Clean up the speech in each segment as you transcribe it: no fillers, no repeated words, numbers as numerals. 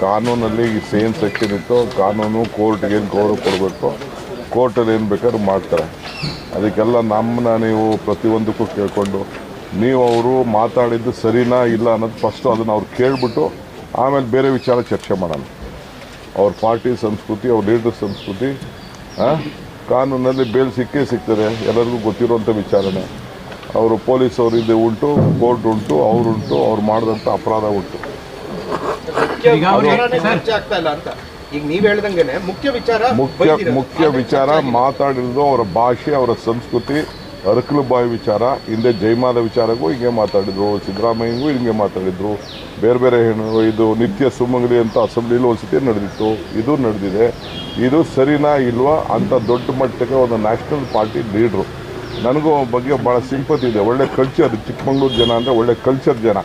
ಕಾನೂನಲ್ಲಿ ಸೇನ್ ಸೆಕ್ಷನ್ ಇತ್ತು. ಕಾನೂನು ಕೋರ್ಟ್ಗೆ ಏನು ಗೌರವ ಕೊಡಬೇಕು, ಕೋರ್ಟಲ್ಲಿ ಏನು ಬೇಕಾದ್ರೂ ಮಾಡ್ತಾರೆ. ಅದಕ್ಕೆಲ್ಲ ನಮ್ಮನ್ನ ನೀವು ಪ್ರತಿಯೊಂದಕ್ಕೂ ಕೇಳಿಕೊಂಡು ನೀವು ಅವರು ಮಾತಾಡಿದ್ದು ಸರಿನಾ ಇಲ್ಲ ಅನ್ನೋದು ಫಸ್ಟು ಅದನ್ನು ಅವ್ರು ಕೇಳಿಬಿಟ್ಟು ಆಮೇಲೆ ಬೇರೆ ವಿಚಾರ ಚರ್ಚೆ ಮಾಡೋಣ. ಅವ್ರ ಪಾರ್ಟಿ ಸಂಸ್ಕೃತಿ, ಅವ್ರ ಲೀಡರ್ ಸಂಸ್ಕೃತಿ, ಕಾನೂನಲ್ಲಿ ಬೇಲ್ ಸಿಕ್ಕೇ ಸಿಗ್ತದೆ, ಎಲ್ಲರಿಗೂ ಗೊತ್ತಿರುವಂಥ ವಿಚಾರನೇ. ಅವರು ಪೊಲೀಸ್ ಅವರು ಇದು ಉಂಟು, ಕೋರ್ಟ್ ಉಂಟು, ಅವರುಂಟು, ಅವ್ರು ಮಾಡಿದಂಥ ಅಪರಾಧ ಉಂಟು. ಮುಖ್ಯ ವಿಚಾರ ಮಾತಾಡಿರೋದು ಅವರ ಭಾಷೆ, ಅವರ ಸಂಸ್ಕೃತಿ, ಅರಕಲು ಬಾಯಿ ವಿಚಾರ. ಹಿಂದೆ ಜಯಮಾಲ ವಿಚಾರಕ್ಕೂ ಹಿಂಗೆ ಮಾತಾಡಿದ್ರು, ಸಿದ್ದರಾಮಯ್ಯಗೂ ಹಿಂಗೆ ಮಾತಾಡಿದ್ರು. ಬೇರೆ ಬೇರೆ ಇದು ನಿತ್ಯ ಸುಮಂಗಲಿ ಅಂತ ಅಸೆಂಬ್ಲಿಲಿ ಒಂದ್ಸತಿ ನಡೆದಿತ್ತು, ಇದು ನಡೆದಿದೆ. ಇದು ಸರಿನಾ ಇಲ್ವಾ ಅಂತ ದೊಡ್ಡ ಮಟ್ಟಕ್ಕೆ ಒಂದು ನ್ಯಾಷನಲ್ ಪಾರ್ಟಿ ಲೀಡ್ರು. ನನಗೂ ಬಗ್ಗೆ ಭಾಳ ಸಿಂಪತಿ ಇದೆ. ಒಳ್ಳೆ ಕಲ್ಚರ್, ಚಿಕ್ಕಮಂಗ್ಳೂರು ಜನ ಅಂದರೆ ಒಳ್ಳೆ ಕಲ್ಚರ್ ಜನ.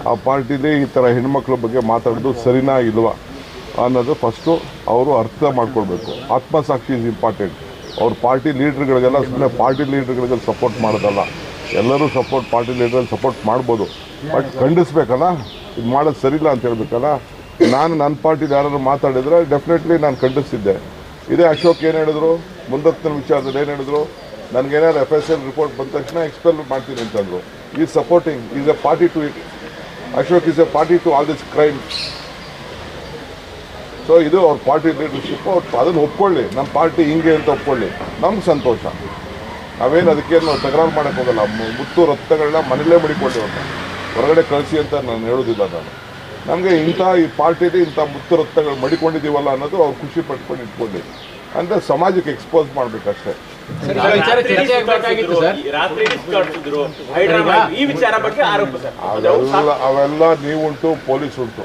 ಆ ಪಾರ್ಟಿಲಿ ಈ ಥರ ಹೆಣ್ಮಕ್ಳ ಬಗ್ಗೆ ಮಾತಾಡೋದು ಸರಿನಾ ಇಲ್ವಾ ಅನ್ನೋದು ಫಸ್ಟು ಅವರು ಅರ್ಥ ಮಾಡ್ಕೊಳ್ಬೇಕು. ಆತ್ಮಸಾಕ್ಷಿ ಇಸ್ ಇಂಪಾರ್ಟೆಂಟ್. ಅವ್ರ ಪಾರ್ಟಿ ಲೀಡ್ರ್ಗಳಿಗೆಲ್ಲ ಸುಮ್ಮನೆ ಪಾರ್ಟಿ ಲೀಡ್ರ್ಗಳಿಗೆ ಸಪೋರ್ಟ್ ಮಾಡೋದಲ್ಲ. ಎಲ್ಲರೂ ಪಾರ್ಟಿ ಲೀಡ್ರಲ್ಲಿ ಸಪೋರ್ಟ್ ಮಾಡ್ಬೋದು, ಬಟ್ ಖಂಡಿಸ್ಬೇಕಲ್ಲ, ಇದು ಮಾಡೋದು ಸರಿಯಿಲ್ಲ ಅಂತ ಹೇಳ್ಬೇಕಲ್ಲ. ನಾನು ನನ್ನ ಪಾರ್ಟಿಲಿ ಯಾರಾದ್ರು ಮಾತಾಡಿದರೆ ಡೆಫಿನೆಟ್ಲಿ ನಾನು ಖಂಡಿಸ್ತಿದ್ದೆ. ಇದೇ ಅಶೋಕ್ ಏನು ಹೇಳಿದ್ರು, ಮುಂದತ್ತಿನ ವಿಚಾರದಲ್ಲಿ ಏನು ಹೇಳಿದ್ರು, ನನಗೇನಾದ್ರು FSL ರಿಪೋರ್ಟ್ ಬಂದ ತಕ್ಷಣ ಎಕ್ಸ್ಪೆಲ್ ಮಾಡ್ತೀನಿ ಅಂತಂದರು. Is supporting, is a party to it. Ashok is a party to all this crime. So ಇದು ಅವ್ರ ಪಾರ್ಟಿ ಲೀಡರ್ಶಿಪ್. ಅದನ್ನು ಒಪ್ಕೊಳ್ಳಿ, ನಮ್ಮ ಪಾರ್ಟಿ ಹಿಂಗೆ ಅಂತ ಒಪ್ಕೊಳ್ಳಿ, ನಮ್ಗೆ ಸಂತೋಷ. ನಾವೇನು ಅದಕ್ಕೇನು ತಕರಾರು ಮಾಡೋಕ್ಕೆ ಹೋಗಲ್ಲ. ಮುತ್ತು ರಕ್ತಗಳನ್ನ ಮನೇಲೇ ಮಡಿಕೊಳ್ಳಿ ಅಂತ, ಹೊರಗಡೆ ಕಳಿಸಿ ಅಂತ ನಾನು ಹೇಳೋದಿಲ್ಲ. ನಮಗೆ ಈ ಪಾರ್ಟಿಲಿ ಇಂಥ ಮುತ್ತು ರಕ್ತಗಳು ಮಡಿಕೊಂಡಿದ್ದೀವಲ್ಲ ಅನ್ನೋದು ಅವ್ರು ಖುಷಿ ಪಟ್ಕೊಂಡು ಇಟ್ಕೊಳ್ಳಿ ಅಂತ ಸಮಾಜಕ್ಕೆ ಎಕ್ಸ್ಪೋಸ್ ಮಾಡಬೇಕಷ್ಟೇ. ಅವೆಲ್ಲ ನೀವುಂಟು, ಪೊಲೀಸ್ ಉಂಟು.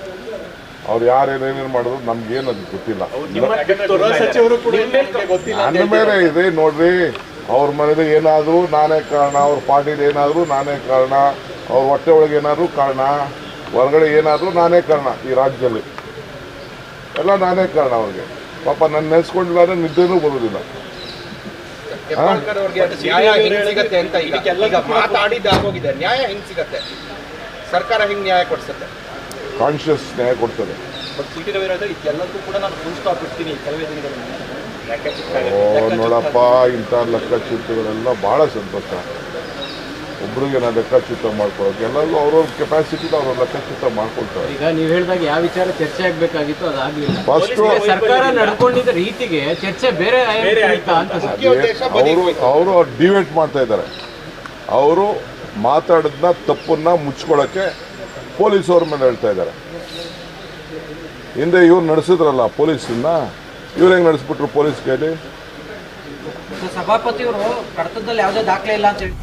ಅವ್ರು ಯಾರೇನೇನು ಮಾಡಿದ್ರು ನಮ್ಗೇನು ಅದು ಗೊತ್ತಿಲ್ಲ. ನನ್ನ ಮೇಲೆ ಇದೆ ನೋಡ್ರಿ. ಅವ್ರ ಮನೇಲಿ ಏನಾದರೂ ನಾನೇ ಕಾರಣ, ಅವ್ರ ಪಾರ್ಟಿಲಿ ಏನಾದರೂ ನಾನೇ ಕಾರಣ, ಅವ್ರ ಹೊಟ್ಟೆ ಒಳಗೆ ಏನಾದರೂ ಕಾರಣ, ಹೊರಗಡೆ ಏನಾದರೂ ನಾನೇ ಕಾರಣ. ಈ ರಾಜ್ಯದಲ್ಲಿ ಎಲ್ಲ ನಾನೇ ಕಾರಣ. ಅವ್ರಿಗೆ ಪಾಪ ನನ್ನ ನೆನೆಸ್ಕೊಂಡಿಲ್ಲ ಅಂದರೆ ನಿದ್ದೆನೂ ಬರೋದಿಲ್ಲ. ಸರ್ಕಾರ ಹಿಂಗೆ ನ್ಯಾಯ ಕೊಡಿಸುತ್ತೆ, ಕಾನ್ಶಿಯಸ್ ನ್ಯಾಯ ಕೊಡ್ತದೆ. ನೋಡಪ್ಪ, ಇಂಥ ಲೆಕ್ಕಚಿತ್ರಗಳೆಲ್ಲ ಭಾಳ ಸಂತೋಷ. ಒಬ್ರಿಗೆ ನಾನು ಲೆಕ್ಕಚಿತ್ರ ಮಾಡ್ಕೊಳ್ಳೋಕೆ ಎಲ್ಲರೂ ಅವ್ರವ್ರ ಕೆಪಾಸಿಟಿನ ಅವ್ರ ಲೆಕ್ಕಚಿತ್ರ ಮಾಡ್ಕೊಳ್ತಾರೆ. ಈಗ ನೀವು ಹೇಳಿದಾಗ ಯಾವ ವಿಚಾರ ಚರ್ಚೆ ಆಗಬೇಕಾಗಿತ್ತು ಅದಾಗಲಿಲ್ಲ. ಫಸ್ಟ್ ಸರ್ಕಾರ ನಡ್ಕೊಂಡಿದ್ದ ರೀತಿಗೆ ಚರ್ಚೆ ಬೇರೆ ಅವರು ಡಿವೇಟ್ ಮಾಡ್ತಾ ಇದ್ದಾರೆ. ಅವರು ಮಾತಾಡಿದ್ನ ತಪ್ಪನ್ನ ಮುಚ್ಕೊಳ್ಳೋಕ್ಕೆ ಪೊಲೀಸವ್ರ ಮೇಲೆ ಹೇಳ್ತಾ ಇದ್ದಾರೆ. ಹಿಂದೆ ಇವ್ರು ನಡೆಸಿದ್ರಲ್ಲ ಪೊಲೀಸನ್ನ, ಇವ್ರು ಹೆಂಗೆ ನಡೆಸ್ಬಿಟ್ರು ಪೊಲೀಸ್ ಕೈಲಿ? ಸಭಾಪತಿಯವರು ಕಡತದಲ್ಲಿ ಯಾವುದೇ ದಾಖಲೆ ಇಲ್ಲ ಅಂತ ಹೇಳಿ